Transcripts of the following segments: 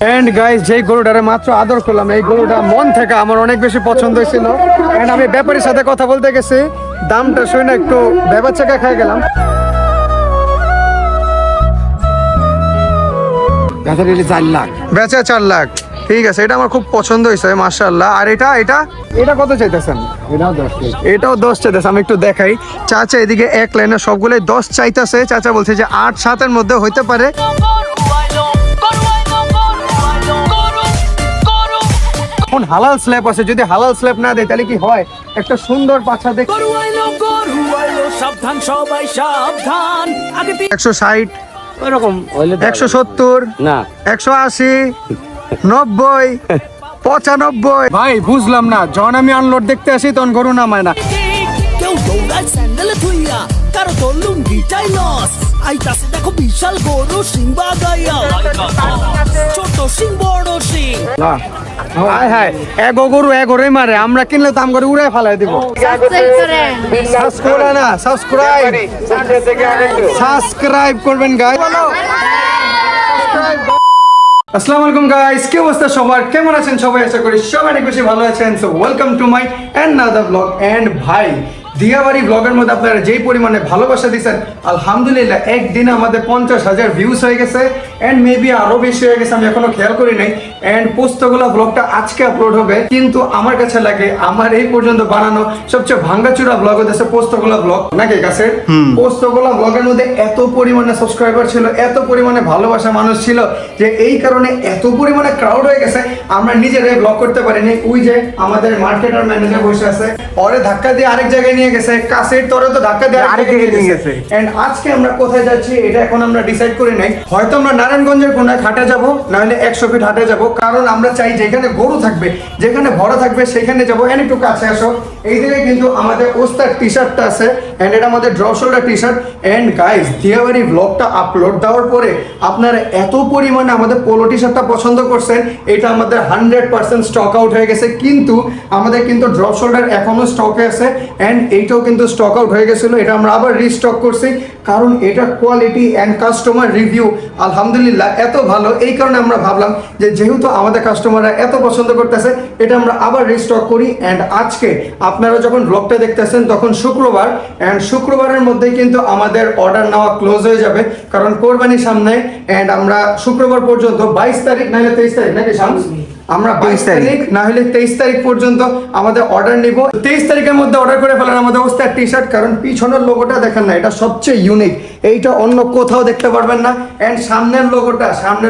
And guys যেই গরুটারে মাত্র আদর করলাম, এই গরুটা মন থেকে আমার অনেক বেশি পছন্দ হয়েছিল। এন্ড আমি ব্যাপারীর সাথে কথা বলতে গেছি, দামটা শুনে একটু বেবাচাকা খেয়ে গেলাম। বেচা 4 লাখ। ঠিক আছে, এটা আমার খুব পছন্দ হয়েছে মাশাআল্লাহ। আর এটা কত চাইতেছেন? এটাও 10 চাইতেছে। আমি একটু দেখাই। চাচা এদিকে এক লাইনে সবগুলোই 10 চাইতেছে। চাচা বলছে যে 8-7 মধ্যে হইতে পারে। এখন হালাল স্ল্যাব আছে, যদি হালাল স্ল্যাব না দেয় তাহলে কি হয়, একটা সুন্দর পাছা দেখ। 160 ওরকম 170 না 180 90 95। ভাই বুঝলাম না, যখন আমি আনলোড দেখতে আসি তখন গরু নামায় না। কেউ দৌড়ায় স্যান্ডেলে থুইয়া, কারো তোর লুঙ্গিটাই লস। আইতাছে দেখো বিশাল গরু সিং বাগাইয়া, ছোট সিং বড় সিং। হায় হায়, এগো গরু এগোরেই মারে। আমরা কিনলে দাম করে উড়াই ফালাই দিব। সাবস্ক্রাইব করবেন গাইস। আসসালামু আলাইকুম গাইস, কি অবস্থা সবার? কেমন আছেন সবাই? আশা করি সবাই অনেক বেশি ভালো আছেন। So welcome to my another vlog. And ভাই, দিয়াবাড়ি ব্লগের মধ্যে আপনারা যেই পরিমাণে ভালোবাসা দিচ্ছেন, আলহামদুলিল্লাহ একদিনে আমাদের 50,000 ভিউজ হয়ে গেছে। এন্ড মেবি আরো বেশি হয়ে গেছে, আমি এখনো খেয়াল করি নাই। এন্ড পোস্তগোলা ব্লগটা আজকে আপলোড হবে, কিন্তু আমার কাছে লাগে আমার এই পর্যন্ত বানানো সবচেয়ে ভাঙ্গাচুরা ব্লগ হচ্ছে পোস্তগোলা ব্লগ, নাকি কাছে? পোস্তগোলা ব্লগের মধ্যে এত পরিমাণে সাবস্ক্রাইবার ছিল, এত পরিমাণে ভালোবাসা মানুষ ছিল, যে এই কারণে এত পরিমাণে ক্রাউড হয়ে গেছে, আমরা নিজেরাই ব্লগ করতে পারিনি। ওই যে আমাদের মার্কেটার ম্যানেজার বসে আছে, ওরে ধাক্কা দিয়ে আরেক জায়গায় নিয়ে গেছে, কাছের তোরে তো ধাক্কা দিয়ে আরেক জায়গায় নিয়ে গেছে। এন্ড আজকে আমরা কোথায় যাচ্ছি এটা এখন আমরা ডিসাইড করি নাই। হয়তো আমরা নারায়ণগঞ্জের কোন এক হাটে যাবো, নাহলে 100 ফিট হাটে যাবো। কারণ আমরা চাই যেখানে গরু থাকবে, যেখানে ভরা থাকবে সেখানে যাবো। এন্ড একটু কাছে আসো, এইদিকে কিন্তু আমাদের ওস্তাদ টি শার্টটা আছে। এন্ড এটা আমাদের drop shoulder T shirt. And guys, Diabari ব্লগটা আপলোড দেওয়ার পরে আপনারা এত পরিমাণে আমাদের পোলো টি শার্টটা পছন্দ করছেন, এটা আমাদের 100% স্টক আউট হয়ে গেছে। কিন্তু আমাদের কিন্তু ড্রপ শোল্ডার এখনো স্টকে আছে। এন্ড এইটাও কিন্তু স্টক আউট হয়ে গেছিল, এটা আমরা আবার রিস্টক করছি। কারণ এটা কোয়ালিটি অ্যান্ড কাস্টমার রিভিউ আলহামদুলিল্লাহ এত ভালো, এই কারণে আমরা ভাবলাম যে যেহেতু আমাদের কাস্টমাররা এত পছন্দ করতেছে, এটা আমরা আবার রিস্টক করি। অ্যান্ড আজকে আপনারা যখন ব্লগটা দেখতেছেন তখন শুক্রবার, অ্যান্ড শুক্রবারের মধ্যেই কিন্তু আমাদের অর্ডার নেওয়া ক্লোজ হয়ে যাবে, কারণ কোরবানির সামনে। অ্যান্ড আমরা শুক্রবার পর্যন্ত 22 তারিখ নাহলে 23 তারিখ, নাকি শামস? আমরা 22 তারিখ না হলে 23 তারিখ পর্যন্ত আমাদের অর্ডার নিব। 23 তারিখের মধ্যে অর্ডার করে ফেলেন আমাদের ওস্তাদ টি শার্ট। কারণ পিছনের লোগোটা দেখেন না, এটা সবচেয়ে ইউনিক, এইটা অন্য কোথাও দেখতে পারবেন না। এন্ড সামনের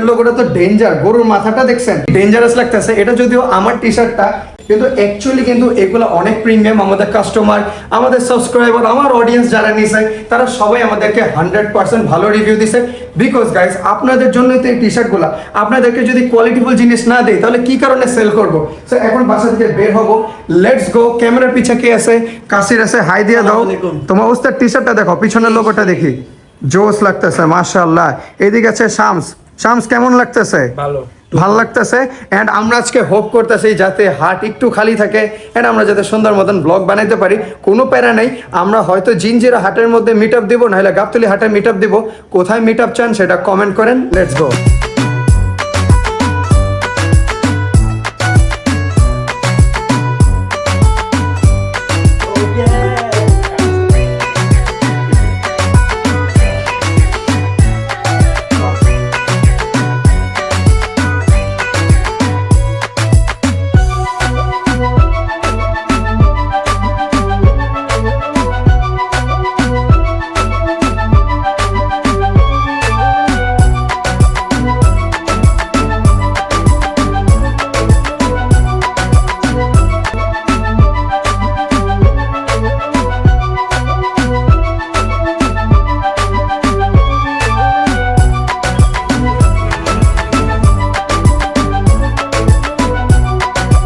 লোগোটা তো ডেঞ্জার, গরুর মাথাটা দেখছেন, ডেঞ্জারাস লাগতেছে। এটা যদিও আমার টি শার্টটা, কিন্তু অ্যাকচুয়ালি কিন্তু এগুলো অনেক প্রিমিয়াম। আমাদের কাস্টমার, আমাদের সাবস্ক্রাইবার, আমার অডিয়েন্স যারা নিছে, তারা সবাই আমাদেরকে 100% ভালো রিভিউ দিছে। বিকজ গাইস, আপনাদের জন্যই তো এই টি শার্টগুলো। আপনাদেরকে যদি কোয়ালিটিফুল জিনিস না দেয় তাহলে কি কারণে সেল করবো? সো এখন বাসা থেকে বের হবো, লেটস গো। ক্যামেরার পিছে কে আছে? কাসির আছে, হাই দিয়ে দাও। তোমার ওস্তাদ টি শার্টটা দেখো, পিছনের লোগোটা দেখি, জোস লাগতেছে মাশাআল্লাহ। এদিকে আছে শামস, কেমন লাগতেছে? ভালো লাগতেছে। এন্ড আমরা আজকে হোপ করতেছি যাতে হাট একটু খালি থাকে, এন্ড আমরা যাতে সুন্দর মতন ব্লগ বানাইতে পারি। কোনো প্যারা নেই, আমরা হয়তো জিঞ্জিরা হাটের মধ্যে মিট আপ দিব, নাহলে গাবতলী হাটে মিট আপ দিব। কোথায় মিট আপ চান সেটা কমেন্ট করেন। Let's go.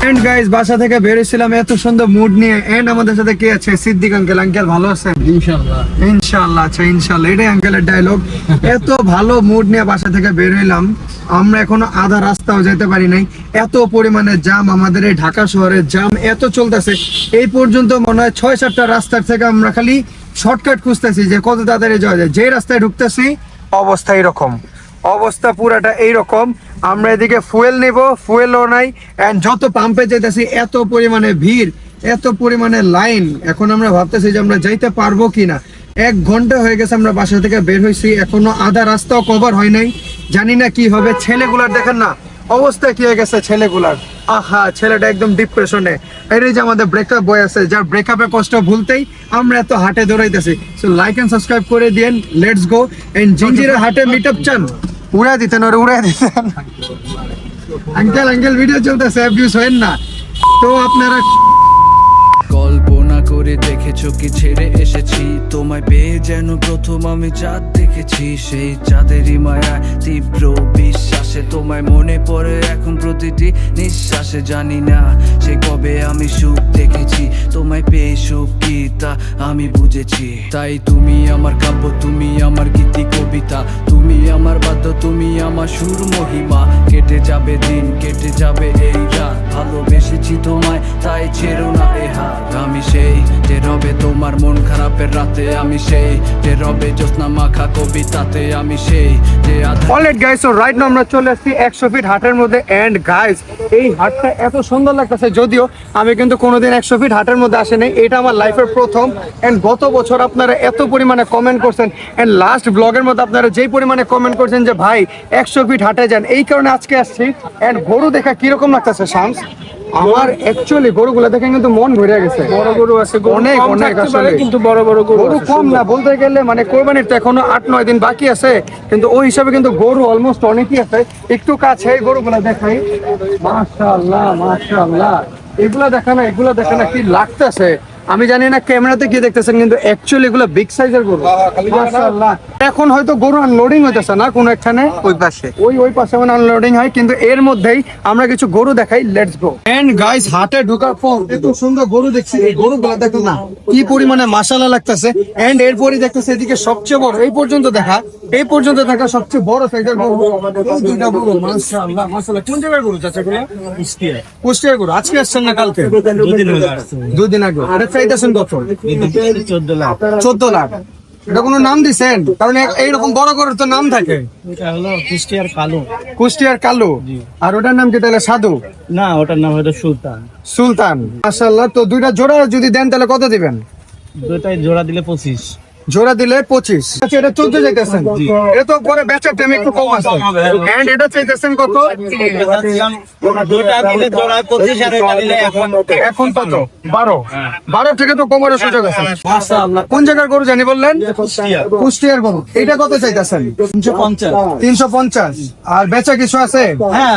এন্ড গাইস, বাসা থেকে বেরিয়েছিলাম এত সুন্দর মুড নিয়ে। এন্ড আমাদের সাথে কে আছে? সিদ্দিক আঙ্কেল। আঙ্কেল ভালো আছেন? ইনশাআল্লাহ। আচ্ছা, ইনশাআল্লাহ, এটাই আঙ্কেলের ডায়লগ। এত ভালো মুড নিয়ে বাসা থেকে বের হইলাম, আমরা এখনো আধা রাস্তাও যেতে পারি নাই। এত পরিমাণে জাম, আমাদের এই ঢাকা শহরের জাম এত চলতেছে। এই পর্যন্ত মনে হয় 6-7টা রাস্তার থেকে আমরা খালি শর্টকাট খুঁজতেছি যে কত তাড়াতাড়ি যাওয়া যায়। যে রাস্তায় ঢুকতেছি অবস্থা পুরাটা এইরকম। আমরা এদিকে ফুয়েল নিব, ফুয়েলও নাই। এন্ড যত পাম্পে যেতেছি এত পরিমাণে ভিড়, এত পরিমাণে লাইন। এখন আমরা ভাবতেছি যে আমরা যাইতে পারবো কিনা। 1 ঘন্টা হয়ে গেছে আমরা বাসা থেকে বের হয়েছি, এখনো আধা রাস্তাও কভার হয় নাই। জানি না কি হবে। ছেলেগুলার দেখেন না অবস্থা কি হয়ে গেছে ছেলেগুলার। আহা, ছেলেটা একদম ডিপ্রেশনে। এই যে আমাদের ব্রেকআপ বয় আছে, যার ব্রেকআপের কষ্ট ভুলতেই আমরা এত হাটে দৌড়াইতেছি। সো লাইক এন্ড সাবস্ক্রাইব করে দিয়েন। Let's go. এন্ড জিঞ্জিরের হাটে মিট আপ চান, উড়াই দিতেন ওরে, উড়াই দিতেন। আঙ্কেল ভিডিও চলতেছে, অ্যাবিউজ হয়েন না। তো আপনারা কল্পনা করে দেখেছো কি ছেড়ে এসেছি তোমায় পেয়ে, যেন প্রথম আমি চাঁদ দেখেছি। সেই চাঁদেরই মায়া তীব্র বিশ্বাসে তোমায় মনে পড়ে এখন প্রতিটি নিঃশ্বাসে। জানি না সে কবে আমি সুখ দেখেছি, তোমায় পেয়ে সুখ কি তা আমি বুঝেছি। তাই তুমি আমার কাব্য, তুমি আমার গীতি কবিতা, তুমি আমার বাদ্য, তুমি আমার সুর মহিমা। কেটে যাবে দিন, কেটে যাবে এই রাত, ভালোবেসেছি তোমায় তাই ছেড়ো না এ হাত। আমি সেই যে রবে তোমার মন খারাপের রাতে, আমি সেই যে রবে জ্যোৎস্না মাখা কবিতাতে, আমি সেই যে alright guys, so right now আমরা চলে আসছি 100 ফিট হাটের মধ্যে। এন্ড গাইস, এই হাটটা এত সুন্দর লাগতেছে, যদিও আমি কিন্তু কোনোদিন 100 ফিট হাটের মধ্যে আসিনি। এটা আমার লাইফের প্রথম। এন্ড গত বছর আপনারা এত পরিমাণে কমেন্ট করছেন, এন্ড লাস্ট ব্লগের মধ্যে আপনারা যেই পরিমাণে কমেন্ট করছেন যে ভাই 100 ফিট হাটে যান, এই কারণে আজকে আসছি। এন্ড গরু দেখা কিরকম লাগতেছে শামস? আমার অ্যাকচুয়ালি গরুগুলো দেখে কিন্তু মন ভরে গেছে। বড় গরু আছে, অনেক অনেক আসলে, কিন্তু বড় বড় গরু গরু কম না বলতে গেলে, মানে কোরবানির তো এখনো 8-9 দিন বাকি আছে, কিন্তু ওই হিসাবে কিন্তু গরু অলমোস্ট অনেকই আছে। একটু কাছে এই গরুগুলা দেখাই। মাশাআল্লাহ মাশাআল্লাহ, এগুলা দেখা না কি লাগতেছে। আমি জানি না ক্যামেরাতে কি দেখতেছেন, কিন্তু অ্যাকচুয়ালি এগুলো বিগ সাইজের গরু। মাশাআল্লাহ। এখন হয়তো গরু আনলোডিং হইতেছে না কোন একখানে, ওই পাশে মানে আনলোডিং হয়, কিন্তু এর মধ্যেই আমরা কিছু গরু দেখাই। Let's go. এন্ড গাইস, হাটে ঢোকার পর এত সুন্দর গরু দেখছি, এই গরুগুলো দেখো না কি পরিমাণে মাশাআল্লাহ লাগতেছে। এন্ড এরপরই দেখতেছে এদিকে সবচেয়ে বড়, এই পর্যন্ত দেখা সবচেয়ে বড় সাইজের গরু। এই দুইটা গরু মাশাআল্লাহ মাশাআল্লাহ। কোন জায়গার গরু চাচা এগুলো? কুষ্টিয়ার গরু। আজকে আসছেন না কালকে? 2 দিন আগে। এটা চাইতেছেন কত? 14 লাখ। এটা কোনো নাম দিছেন? কারণ এইরকম বড় গরুর তো নাম থাকে। এটা হলো কুষ্টিয়ার কালো। আর ওটার নাম কি তাহলে? সাধু না, ওটার নাম হলো সুলতান। মাশাআল্লাহ। তো দুইটা জোড়া যদি দেন তাহলে কত দিবেন? দুটাই জোড়া দিলে 25। জোড়া দিলে 25। আচ্ছা, এটা 14 চাইতেছেন? এটা তো পরে বেচার টাইমে একটু কম আছে। এন্ড এটা চাইতেছেন কত? দুটা দিলে জোড়া 25, আর এটা দিলে এখন কত? 12 থেকে তো কমার সুযোগ আছে। মাশাআল্লাহ। কোন জায়গার গরু জানি বললেন? কুষ্টিয়ার গরু। এটা কত চাইতেছেন? 350। আর বেচা কিছু আছে? হ্যাঁ,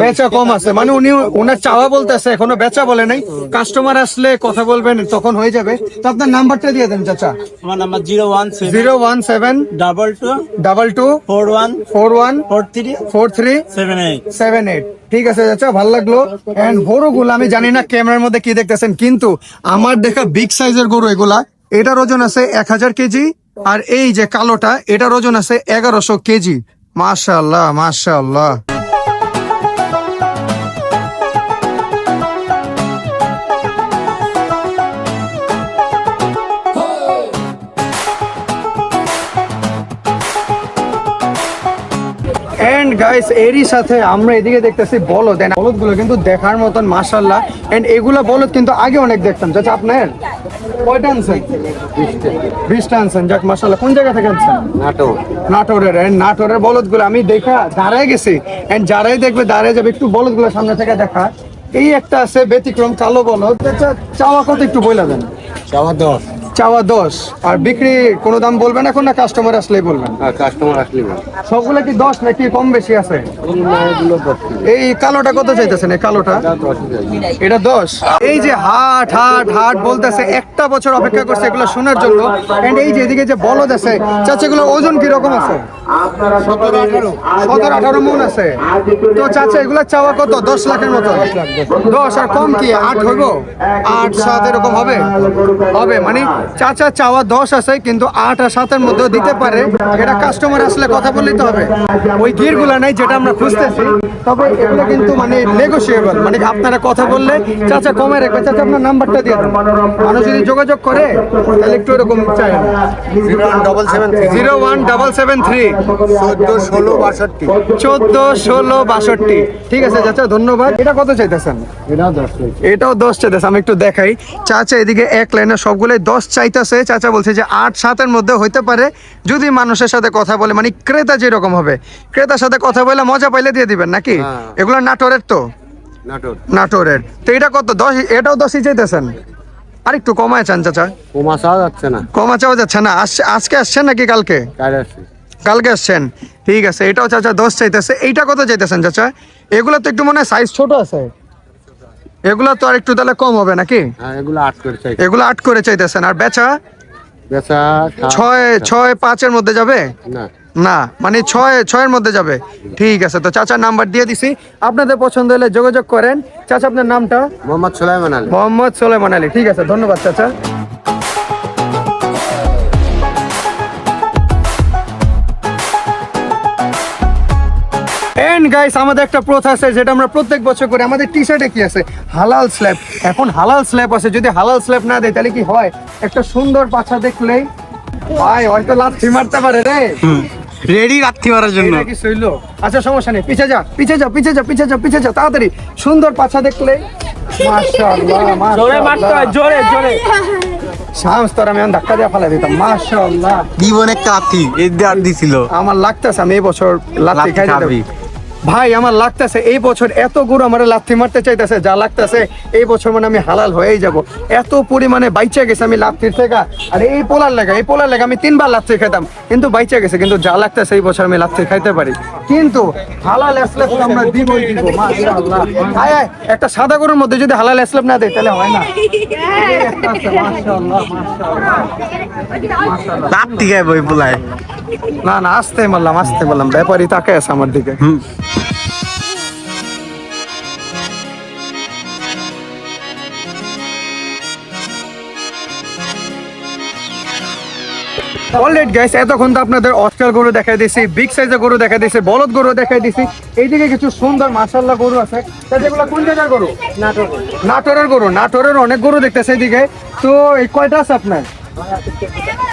বেচা কম আছে, মানে উনি ওনার চাওয়া বলতেছে, এখনো বেচা বলে নাই। কাস্টমার আসলে কথা বলবেন, তখন হয়ে যাবে। তো আপনার নাম্বারটা দিয়ে দেন চাচা। আমার নাম্বার 017 017 22 41 41 43 78। 78। ঠিক আছে চাচা, ভালো লাগলো। এন্ড গরুগুলো আমি জানি না ক্যামেরার মধ্যে কি দেখতেছেন, কিন্তু আমার দেখা বিগ সাইজের গরু এগুলা। এটার ওজন আছে 1000 কেজি, আর এই যে কালোটা, এটার ওজন আছে 1100 কেজি। মাশাআল্লাহ মাশাআল্লাহ। এন্ড গাইস, এরই সাথে আমরা এদিকে দেখতেছি বলদ। বলদগুলো কিন্তু দেখার মতন মাশাআল্লাহ। এন্ড এগুলা বলদ কিন্তু আগে অনেক দেখতাম। চাচা আপনার কয়টা আনছেন? 20টা আনছেন। যাক মাশাআল্লাহ। কোন জায়গা থেকে আনছেন? নাটোরের। নাটোরের বলদগুলো আমি দেখা দাঁড়ায় গেছি। এন্ড যারাই দেখবে দাঁড়ায় যাবে। একটু বলদগুলো সামনে থেকে দেখা। এই একটা আছে ব্যতিক্রম কালো বলদ। চাচা চাওয়া কত একটু বলে দেন। চাওয়া 10। আর বিক্রি কোনো দাম বলবেন এখন, না কাস্টমার আসলেই বলবেন? সবগুলো কি 10 নাকি কম বেশি আছে? এই কালোটা কত চাইতেছেন? এই কালোটা এটা 10। এই যে হাট হাট হাট বলতেছে, একটা বছর অপেক্ষা করছে এগুলো শোনার জন্য। এন্ড এই যে এদিকে যে বলদ আছে চাচা, এগুলো ওজন কি রকম আছে? 17-18 মন আছে। তো চাচা এগুলো চাওয়া কত? 10 লাখের মতো। 10 আর কম কি 8 হইব? 8-7 এরকম হবে? মানে চাচা চাওয়া 10 আছে, কিন্তু 8 আর 7 এর মধ্যে দিতে পারে। এটা কাস্টমার আসলে কথা বললেই তো হবে। ওই গিরগুলা নাই যেটা আমরা খুঁজতেছি, তবে এগুলো কিন্তু মানে নেগোশিয়েবল। মানে আপনারা কথা বললে চাচা কমে রাখবে। চাচা আপনার নাম্বারটা দিয়ে দেন, মানুষ যদি যোগাযোগ করে তাহলে একটু এরকম চাই। 01773 14, 16, 62। ঠিক আছে চাচা, ধন্যবাদ। এটা কত চাইতেছেন? এটাও 10 চাইতেছে। আমি একটু দেখাই। চাচা এদিকে এক লাইনে সবগুলোই 10 চাইতেছে। চাচা বলছে যে 8-7 এর মধ্যে হইতে পারে, যদি মানুষের সাথে কথা বলে, মানে ক্রেতা যেরকম হবে, ক্রেতার সাথে কথা বলে মজা পাইলে দিয়ে দিবেন নাকি? এগুলো নাটোরের তো? নাটোরের। তো এটা কত? 10? এটাও 10ই চাইতেছেন? আর একটু কমায় চান চাচা? কমা চাওয়া যাচ্ছে না, কমা চাওয়া যাচ্ছে না। আজকে আসছেন নাকি কালকে? কালকে আসছেন। ঠিক আছে, এটাও চাচা 10 চাইতেছে। এইটা কত চাইতেছেন চাচা? এগুলো তো একটু মনে হয় সাইজ ছোট আছে, এগুলো তো আর একটু তাহলে কম হবে নাকি? এগুলো 8 করে চাই। এগুলো 8 করে চাইতেছেন। আর বেচা? 6-5 এর মধ্যে যাবে না, মানে 6-6 এর মধ্যে যাবে। ঠিক আছে, তো চাচার নাম্বার দিয়ে দিছি, আপনাদের পছন্দ হলে যোগাযোগ করেন। চাচা আপনার নামটা? মোহাম্মদ সুলাইমান আলী। মোহাম্মদ সুলাইমান আলী। ঠিক আছে, ধন্যবাদ চাচা। এন্ড গাইস, আমাদের একটা প্রথা আছে যেটা আমরা প্রত্যেক বছর করি। আমাদের টি শার্টে কি আছে? হালাল স্ল্যাব। এখন হালাল স্ল্যাব আছে, যদি হালাল স্ল্যাব না দেয় তাহলে কি হয়? একটা সুন্দর বাচ্চা দেখলেই ভাই হয়তো লাথি মারতে পারে রে, রেডি রাত্রি মারার জন্য। এটা কি সইলো? আচ্ছা সমস্যা নেই, পিছে যা, পিছে যা, পিছে যা, পিছে যা, পিছে যা, তাড়াতাড়ি। সুন্দর পাছা দেখলে মাশাআল্লাহ, জোরে মারতে হয়, জোরে জোরে। সাহস তোর আমি ধাক্কা দিয়ে ফেলে দিতাম। মাশাআল্লাহ, জীবন একটা লাথি আর দিছিল। আমার লাগতেছে আমি এই বছর লাথি খাই দিতাম ভাই। আমার লাগতেছে এই বছর এত গরু আমার লাথি মারতে চাইতেছে, যা লাগতেছে এই বছর মানে আমি হালাল হয়েই যাব। এত পরিমাণে বাইচা গেছে আমি লাথির থেকে। আর এই পোলার লেগে আমি 3 বার লাথি খেতাম, কিন্তু বাইচা গেছে। কিন্তু যা লাগতেছে এই বছর আমি লাথি খাইতে পারি, কিন্তু হালাল এসলেপ তো আমরা দিবই দিব। মাশাআল্লাহ, আয় আয়, একটা সাদা গরুর মধ্যে যদি হালাল এসলেপ না দেয় তাহলে হয় না। মাশাআল্লাহ, মাশাআল্লাহ, লাথি খায় বই পোলায়। না না, আসতে বললাম, ব্যাপারী তাকে আছে আমার দিকে। অলরাইট গাইস, এতক্ষণ তো আপনাদের অস্কার গরু দেখাই দিয়েছি, বিগ সাইজের গরু দেখাই দিয়েছি, বলদ গরু দেখাই দিয়েছি। এইদিকে কিছু সুন্দর মাশাআল্লাহ গরু আছে। যেগুলো কোন জায়গার গরু? নাটোরের গরু। নাটোরের অনেক গরু দেখতেছে এইদিকে। তো এই কয়টা আছে আপনার?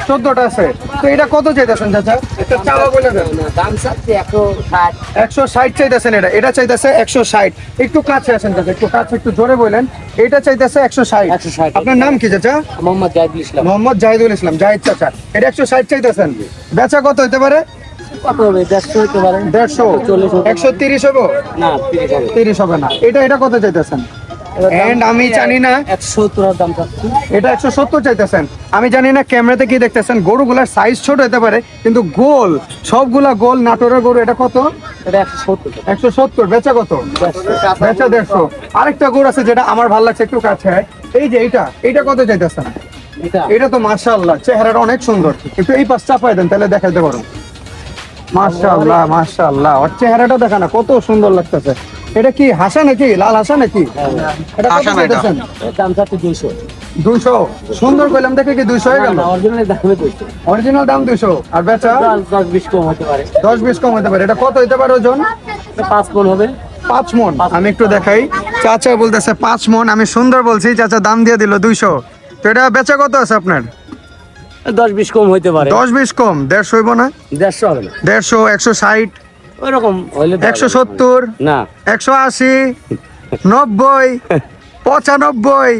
14টা আছে। তো এটা কত চাইতেছেন চাচা? এটা চাওয়া বলে দেন। দাম চাচ্ছি 160। 160 চাইতেছেন। এটা চাইতেছে 160। একটু কাছে আসেন চাচা, একটু কাছে, একটু জোরে বলেন। এটা চাইতেছে 160। আপনার নাম কি চাচা? মোহাম্মদ জাহিদুল ইসলাম। মোহাম্মদ জাহিদুল ইসলাম, জাহিদ চাচা। এটা 160 চাইতেছেন। বেচা কত হতে পারে? কত হবে? 150 হতে পারে। 150, 130 হবে না, 30 হবে। 30 হবে না। এটা কত চাইতেছেন? এন্ড আমি জানি না, 170 এর দাম চাচ্ছি। এটা 170 চাইতেছেন। আমি জানি না ক্যামেরাতে কি দেখতেছেন, গরুগুলার সাইজ ছোট হতে পারে কিন্তু গোল, সবগুলা গোল নাটোরের গরু। এটা কত? এটা 170। 170। বেচা কত? বেচা 150। আরেকটা গরু আছে যেটা আমার ভালো লাগছে, একটু কাছে আয়। এই যে এটা কত চাইতেছেন? এটা তো মাশাআল্লাহ, চেহারাটা অনেক সুন্দর। একটু এই পাশ চাপায় দেন, তাহলে দেখাইতে পারো। মাশাআল্লাহ, মাশাআল্লাহ, ওর চেহারাটা দেখা না, কত সুন্দর লাগতেছে। এটা কি হাসা নাকি? লাল হাসা নাকি? এটা কত চাইতেছেন? দাম চাচ্ছি 200। 200। সুন্দর কইলাম দেখে কি 200 হয়ে গেল? অরিজিনাল দামে কইছে। অরিজিনাল দাম 200। আর বেচা 10-20 কম হতে পারে। 10-20 কম হতে পারে। এটা কত হতে পারে ওজন? 5 মণ হবে। 5 মণ। আমি একটু দেখাই। চাচা বলতেছে 5 মণ। আমি সুন্দর বলছি, চাচা দাম দিয়ে দিল 200। তো এটা বেচা কত আছে আপনার? 10-20 কম হইতে পারে। 10-20 কম। 150 হইব না? 150 হবে না। 150, 160, ওইরকম হইলে 170, না, 180, 90, 95।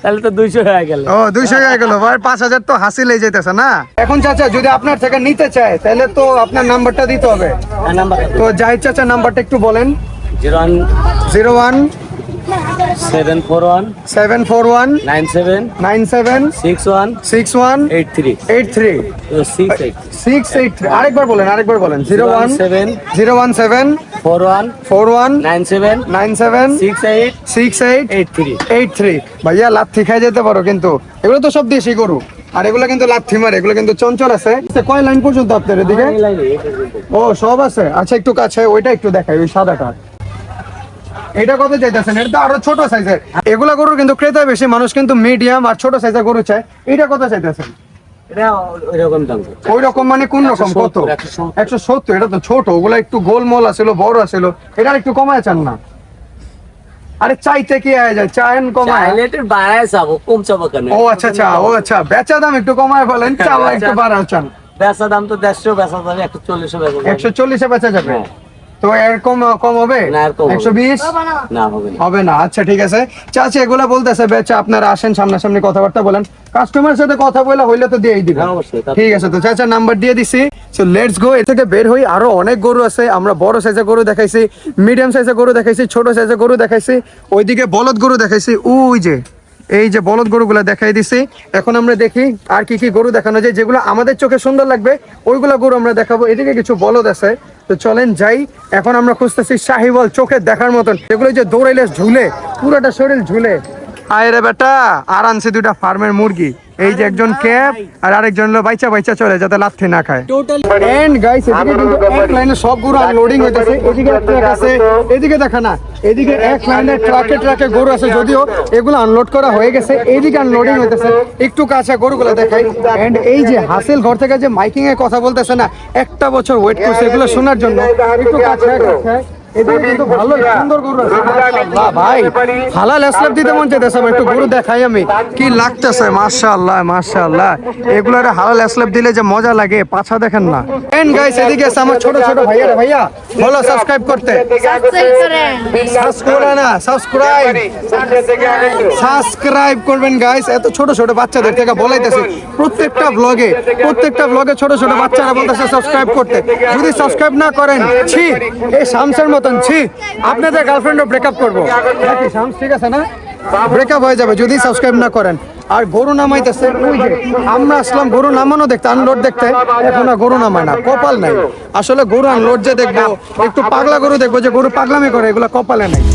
তাহলে তো 200 হয়ে গেল। ও 200 হয়ে গেল ভাই। 5000 তো হাসিলেই যাইতেছে না। এখন চাচা যদি আপনার থেকে নিতে চায় তাহলে তো আপনার নাম্বারটা দিতে হবে। নাম্বার তো জাহিদ চাচা নাম্বারটা একটু বলেন। 01 741 741 97 97 61 61 83 83 68 683। আরেকবার বলেন 01 17 017 41 41 97 97 68 68 83। 83। ভাইয়া লাথি খাই যেতে পারো, কিন্তু এগুলো তো সব দেশি গরু, আর এগুলো কিন্তু লাথি মারে, এগুলো কিন্তু চঞ্চল আছে। কয় লাইন পর্যন্ত আপনার এদিকে? ও সব আছে। আচ্ছা একটু কাছে ওইটা একটু দেখাই, ওই সাদাটা। এটা কত চাইতেছেন? এটা তো আরো ছোট সাইজের। এগুলা গরুর কিন্তু ক্রেতা বেশি, মানুষ কিন্তু মিডিয়াম আর ছোট সাইজের গরু চায়। এটা কত চাইতেছেন? এটা ওইরকম দাম। ওই রকম মানে কোন রকম? কত? 170। এটা তো ছোট, ওগুলা একটু গোলমোল আছিল, বড় আছিল। এটা একটু কমায় চান না? আরে চাইতে কি আয় যায়, চায়েন কমায়। চাইলেটের বাড়ায় যাবো, কম চাবো কেন? ও আচ্ছা আচ্ছা, ও আচ্ছা, বেচা দাম একটু কমায় বলেন, চাওয়া একটু বাড়াও চান। বেচা দাম তো 150 বেচা যাবে 140 বেচা যাবে 140-এ বেচা যাবে। হ্যাঁ। তো এর কম হবে না, এর কম হবে। 120 না হবে না। হবে না। আচ্ছা ঠিক আছে চাচি, এগুলা বলতেছে বেচা, আপনারা আসেন সামনাসামনি কথাবার্তা বলেন, কাস্টমারের সাথে কথা বলে হইলে তো দিয়েই দিবেন। হ্যাঁ, অবশ্যই। ঠিক আছে, তো চাচা নাম্বার দিয়ে দিছি। সো লেটস গো, এ থেকে বের হই। আরো অনেক গরু আছে, আমরা বড় সাইজের গরু দেখাইছি, মিডিয়াম সাইজের গরু দেখাইছি, ছোট সাইজের গরু দেখাইছি, ওইদিকে বলদ গরু দেখাইছি, ওই যে এই যে বলদ গরুগুলা দেখাই দিছি। এখন আমরা দেখি আর কি কি গরু দেখানো যায়, যেগুলো আমাদের চোখে সুন্দর লাগবে ওইগুলা গরু আমরা দেখাবো। এদিকে কিছু বলদ আছে, তো চলেন যাই। এখন আমরা খুঁজতেছি শাহিওয়াল, চোখে দেখার মতন, এগুলো যে দৌড়াইলে ঝুলে, পুরোটা শরীর ঝুলে। আয় রে বেটা, আর আনছে দুটা ফার্মের মুরগি, এই যে একজন ক্যাপ আর আরেকজন হলো বাইচা বাইচা চলে যাতে লাথি না খায়। এন্ড গাইস, এদিকে কিন্তু এক লাইনে সব গরু আনলোডিং হইতেছে। এদিকে ট্রাক আছে, এদিকে দেখা না, এদিকে এক লাইনে ট্রাকে গরু আছে, যদিও এগুলো আনলোড করা হয়ে গেছে, এইদিকে আনলোডিং হইতেছে। একটু কাছে গরুগুলো দেখাই। এন্ড এই যে হাসিল ঘর থেকে যে মাইকিং এ কথা বলতেছে না, একটা বছর ওয়েট করছে এগুলো শোনার জন্য। একটু কাছে এদিকে কিন্তু ভালো সুন্দর গরু আছে, মাশাআল্লাহ। ভাই হালাল স্ল্যাব দিতে মন চাইতেছে, একটু গরু দেখাই আমি, কি লাগতেছে, মাশাআল্লাহ মাশাআল্লাহ। এগুলো হালাল স্ল্যাব দিলে যে মজা লাগে, পাছা দেখেন না। এন্ড গাইস, এদিকে আছে আমার ছোট ছোট ভাইয়ারা, ভাইয়া বলো সাবস্ক্রাইব করতে। সাবস্ক্রাইব করবেন গাইস। এত ছোট ছোট বাচ্চাদের থেকে বলাইতেছে, প্রত্যেকটা ব্লগে ছোট ছোট বাচ্চারা বলতেছে সাবস্ক্রাইব করতে। যদি সাবস্ক্রাইব না করেন, ছি, এই শামসের মতন ছি, আপনাদের গার্লফ্রেন্ডও ব্রেকআপ করবো নাকি শামস? ঠিক আছে না, ব্রেকআপ হয়ে যাবে যদি সাবস্ক্রাইব না করেন। আর গরু নামাইতেছে, ওই যে আমরা আসলাম গরু নামানো দেখতে, আনলোড দেখতে, এখন আর গরু নামায় না, কপাল নাই। আসলে গরু আনলোড যে দেখবো, একটু পাগলা গরু দেখবো যে গরু পাগলামি করে, এগুলো কপালে নাই।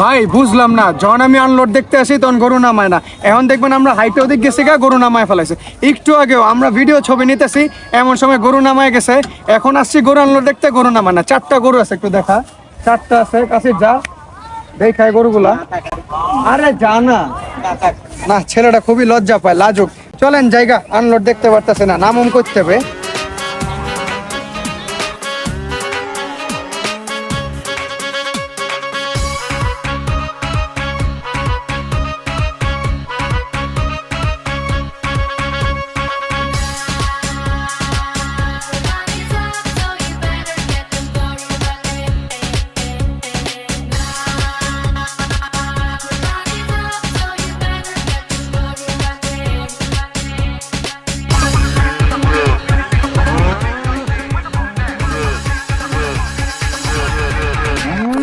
ভাই বুঝলাম না, যখন আমি আনলোড দেখতে আসি তখন গরু নামায় না, এখন দেখবেন আমরা হাইটে ওদিক গেছি গা, গরু নামায় ফেলাইছে। একটু আগেও আমরা ভিডিও ছবি নিতেছি, এমন সময় গরু নামায় গেছে। এখন আসছি গরু আনলোড দেখতে, গরু নামায় না। 4টা গরু আছে, একটু দেখা, 4টা আছে, কাছে যা দেখায় গরুগুলা। আরে যা না, না ছেলেটা খুবই লজ্জা পায়, লাজুক। চলেন জায়গা, আনলোড দেখতে পারতেছে না, নামম করতে হবে।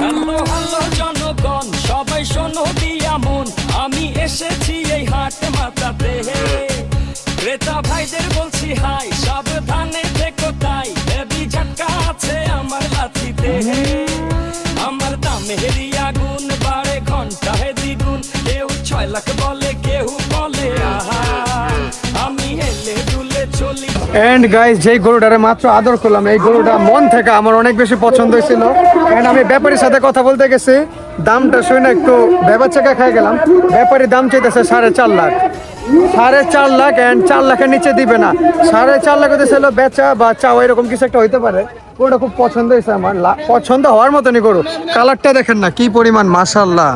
হ্যালো হ্যালো জনগণ, সবাই শোনো দিয়া মন, আমি এসেছি এই হাট মাতাতে। ক্রেতা ভাইদের বলছি হাই, সাবধানে থেকো তাই, হেভি ঝটকা আছে আমার লাঠিতে। আমার দামের আগুন বাড়ে ঘন্টায় দ্বিগুণ, কেউ 6 লাখ বলে, কেউ বলে আহা, আমি হেলে দুলে চলি। এন্ড গাইস, যেই গরুটারে মাত্র আদর করলাম, এই গরুটা মন থেকে আমার অনেক বেশি পছন্দ হয়েছিল। এন্ড আমি ব্যাপারীর সাথে কথা বলতে গেছি, দামটা শুনে একটু ভেবা চেকা খাই গেলাম। ব্যাপারী দাম চাইতেছে 4.5 লাখ, 4.5 লাখ। এন্ড 4 লাখের নিচে দিবে না। 4.5 লাখ হতে ছিল বেচা বা চাওয়া, এরকম কিছু একটা হইতে পারে। গরুটা খুব পছন্দ হয়েছে আমার, পছন্দ হওয়ার মতনই গরু। কালারটা দেখেন না কি পরিমাণ, মাশাআল্লাহ,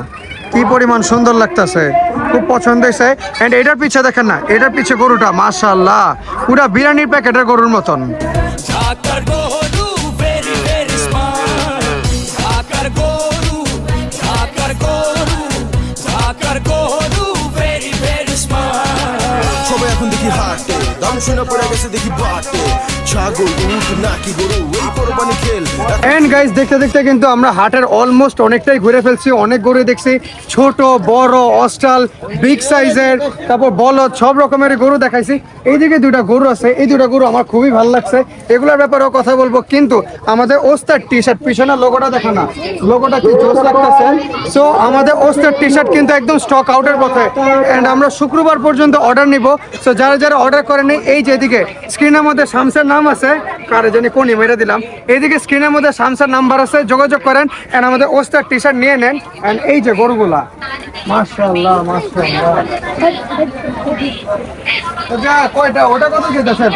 কি পরিমাণ সুন্দর লাগতেছে, খুব পছন্দ হয়েছে। এন্ড এটার পিছে দেখেন না, এটার পিছে গরুটা মাশাআল্লাহ পুরা বিরিয়ানির প্যাকেটের গরুর মতন। ঢাকার গরু ভেরি ভেরি স্মার্ট, ঢাকার গরু, ঢাকার গরু, ঢাকার গরু ভেরি ভেরি স্মার্ট। সবাই এখন দেখি হাটে দাম শুনে পড়ে গেছে দেখি বাটে ছাগল উঠ নাকি গরু এই কোরবানি খেল এন্ড গাইস দেখতে দেখতে কিন্তু আমরা হাটের অলমোস্ট অনেকটাই ঘুরে ফেলছি, অনেক গরু দেখছি, ছোট বড় অস্টাল বিগ সাইজের, তারপর বলদ সব রকমের গরু দেখাইছি। এইদিকে দুইটা গরু আছে, এই দুইটা গরু আমার খুবই ভালো লাগছে, এগুলোর ব্যাপারেও কথা বলবো। কিন্তু আমাদের ওস্তাদ টি শার্ট পিছনে লোগোটা দেখো না, লোগোটা কি জোস লাগতেছে। সো আমাদের ওস্তাদ টি শার্ট কিন্তু একদম স্টক আউটের পথে, এন্ড আমরা শুক্রবার পর্যন্ত অর্ডার নিব। সো যারা যারা অর্ডার করেনি, এই যেদিকে স্ক্রিনের মধ্যে শামসের নাম আছে, কারে জানি কোনি মেরে দিলাম, এইদিকে স্ক্রিনের মধ্যে শামসের নাম্বার আছে, যোগাযোগ করেন এন্ড আমাদের ওস্তাদ টি শার্ট নিয়ে নেন। এন্ড এই যে গরুগুলা মাশাআল্লাহ মাশাআল্লাহ, যা কয়টা ওটা কত দিতেছেন?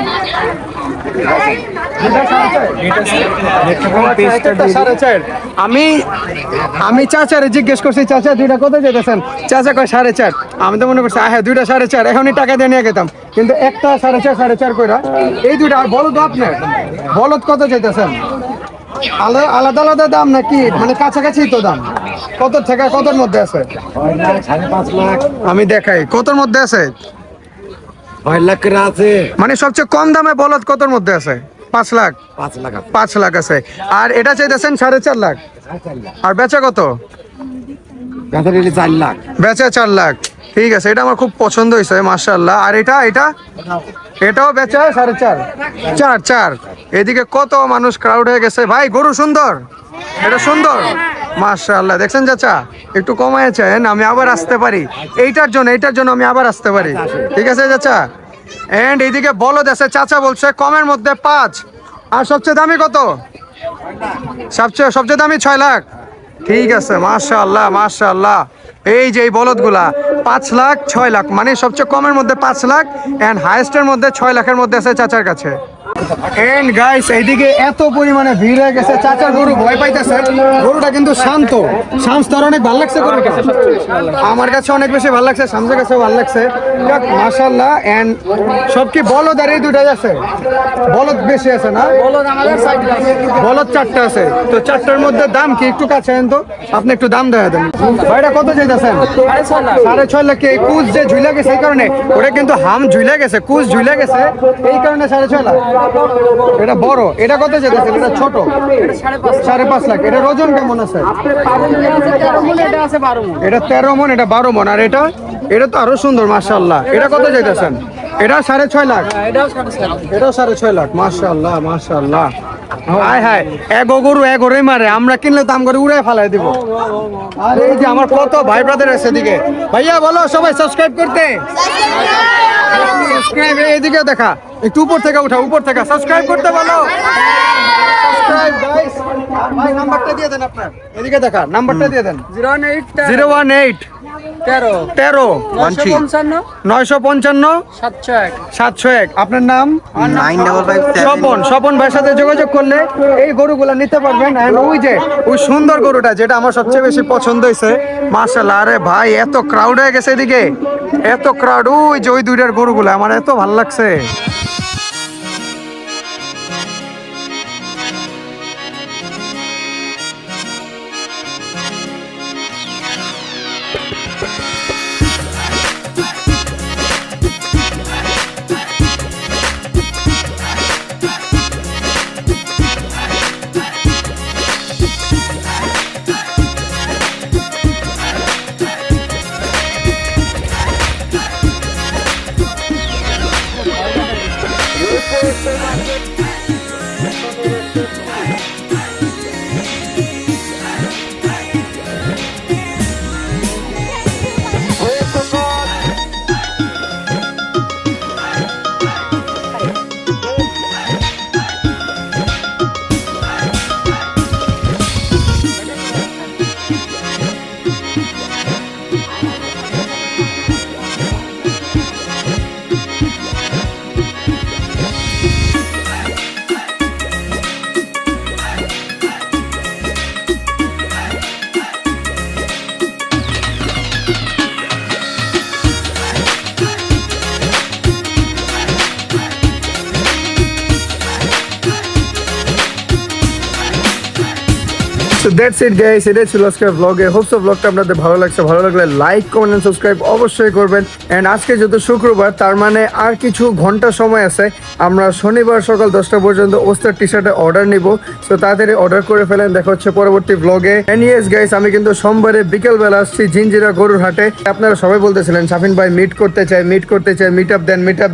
আমি চাচারে জিজ্ঞেস করছি, চাচা দুইটা কত যেতেছেন? চাচা কয় 4.5। আমি তো মনে করছি হ্যাঁ দুইটা 4.5, এখনই টাকা দিয়ে নিয়ে গেতাম, কিন্তু একটা 4.5 4.5 কইরা এই দুইটা। আর বলদ আপনার বলদ কত যেতেছেন? আলাদা আলাদা দাম নাকি মানে কাছাকাছি তো দাম? কত থেকে কতর মধ্যে আছে? 5.5 লাখ। আমি দেখাই কতর মধ্যে আছে। 5 লাখ করে আছে। মানে সবচেয়ে কম দামে বলদ কতর মধ্যে আছে? 5 লাখ। 5 লাখ আছে। আর এটা চাইতেছেন 4.5 লাখ। আর বেচা কত? 4 লাখ। বেচা 4 লাখ। ঠিক আছে, এটা আমার খুব পছন্দ হয়েছে মাশাআল্লাহ। আর এটাও বেচা 4.5 4। এদিকে কত মানুষ ক্রাউড হয়ে গেছে ভাই। গরু সুন্দর, এটা সুন্দর মাশাআল্লাহ। দেখছেন চাচা, একটু কমায়েছেন, আমি আবার আসতে পারি এইটার জন্য আমি আবার আসতে পারি। ঠিক আছে চাচা। এন্ড এইদিকে বলদ আছে, চাচা বলছে কমের মধ্যে 5। আর সবচেয়ে দামি কত? সবচেয়ে দামি 6 লাখ। ঠিক আছে মাশাআল্লাহ মাশাআল্লাহ। এই যে এই বলদগুলা 5 লাখ 6 লাখ, মানে সবচেয়ে কমের মধ্যে 5 লাখ এন্ড হাইয়েস্টের মধ্যে 6 লাখের মধ্যে আছে চাচার কাছে। এন্ড গাইস এইদিকে এত পরিমাণে ভিড় হয়ে গেছে, চাচার গরু ভয় পাইতেছে। গরুটা কিন্তু শান্ত, শামস্তার অনেক ভালো লাগছে গরুটা, আমার কাছে অনেক বেশি ভালো লাগছে, শামসের কাছেও ভালো লাগছে মাশাআল্লাহ। এন্ড সব কি বলদ আর এই দুইটাই আছে? বলদ বেশি আছে না? বলদ 4টা আছে। তো 4টার মধ্যে দাম কি একটু কাছে আনেন তো, আপনি একটু দাম দেওয়া দেন ভাইটা কত চাইতেছেন? 6.5 লাখ। এই কুচ যে ঝুলে গেছে এই কারণে, ওটা কিন্তু হাম ঝুলে গেছে, কুচ ঝুলে গেছে এই কারণে 6.5 লাখ। এটা বড়, এটা কত যেতেছে? এটা ছোট 5.5 লাখ। এটা ওজন কেমন আছে? এটা 13 মণ, এটা 12 মণ। আর এটা তো আরো সুন্দর মাশাআল্লাহ। এটা কত যেতেছেন? এটা 6.5 লাখ। এটাও 6.5 লাখ মাশাআল্লাহ মাশাআল্লাহ। হায় হায়, এগোরই মারে, আমরা কিনলে দাম করে উড়াই ফালাই দিব। আর এই যে আমার কত ভাই ব্রাদার আছে এদিকে, ভাইয়া বলো সবাই সাবস্ক্রাইব করতে। সাবস্ক্রাইব এদিকে দেখা, একটু উপর থেকে উঠা, উপর থেকে সাবস্ক্রাইব করতে বলো। Subscribe guys. ভাই নাম্বারটা দিয়ে দেন আপনার, এদিকে দেখা নাম্বারটা দিয়ে দেন। 018 13 955 701। আপনার নাম? 955 স্বপন ভাইয়ের সাথে যোগাযোগ করলে এই গরুগুলা নিতে পারবেন। এন্ড ওই সুন্দর গরুটা যেটা আমার সবচেয়ে বেশি পছন্দ হয়েছে মাশাআল্লাহ। আরে ভাই এত ক্রাউড হয়ে গেছে এদিকে, এত ক্রাউড। ওই যে ওই দুইটার গরুগুলা আমার এত ভালো লাগছে। সো দ্যাটস ইট গাইস, এটাই ছিল আজকের ব্লগে। হোপসো ব্লগটা আপনাদের ভালো লাগছে, ভালো লাগলে লাইক কমেন্ট এন্ড সাবস্ক্রাইব অবশ্যই করবেন। এন্ড আজকে যেহেতু শুক্রবার, তার মানে আর কিছু ঘন্টা সময় আছে, আমরা শনিবার সকাল 10টা পর্যন্ত ওস্তার টি শার্টের অর্ডার নিব। সো তাড়াতাড়ি অর্ডার করে ফেলেন, দেখা হচ্ছে পরবর্তী ব্লগে। এন্ড ইয়েস গাইস, আমি কিন্তু সোমবারে বিকেলবেলা আসছি জিঞ্জিরা গরুর হাটে। আপনারা সবাই বলতেছিলেন শাফিন ভাই মিট করতে চাই, মিট আপ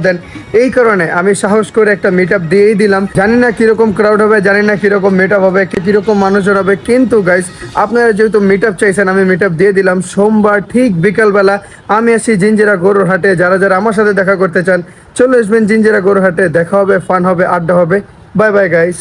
দেন। এই কারণে আমি সাহস করে একটা মিট আপ দিয়েই দিলাম। জানি না কিরকম ক্রাউড হবে, জানি না কিরকম মিট আপ হবে, কিরকম মানুষজন হবে, কিন্তু গাইস আপনারা যেহেতু মিট আপ চাইছেন, আমি মিট আপ দিয়ে দিলাম। সোমবার ঠিক বিকালবেলা আমি আসি জিঞ্জিরা গরুর হাটে। যারা যারা আমার সাথে দেখা করতে চান চলে আসবেন জিঞ্জিরা গরুর হাটে। দেখা হবে, ফান হবে, আড্ডা হবে। Bye bye guys.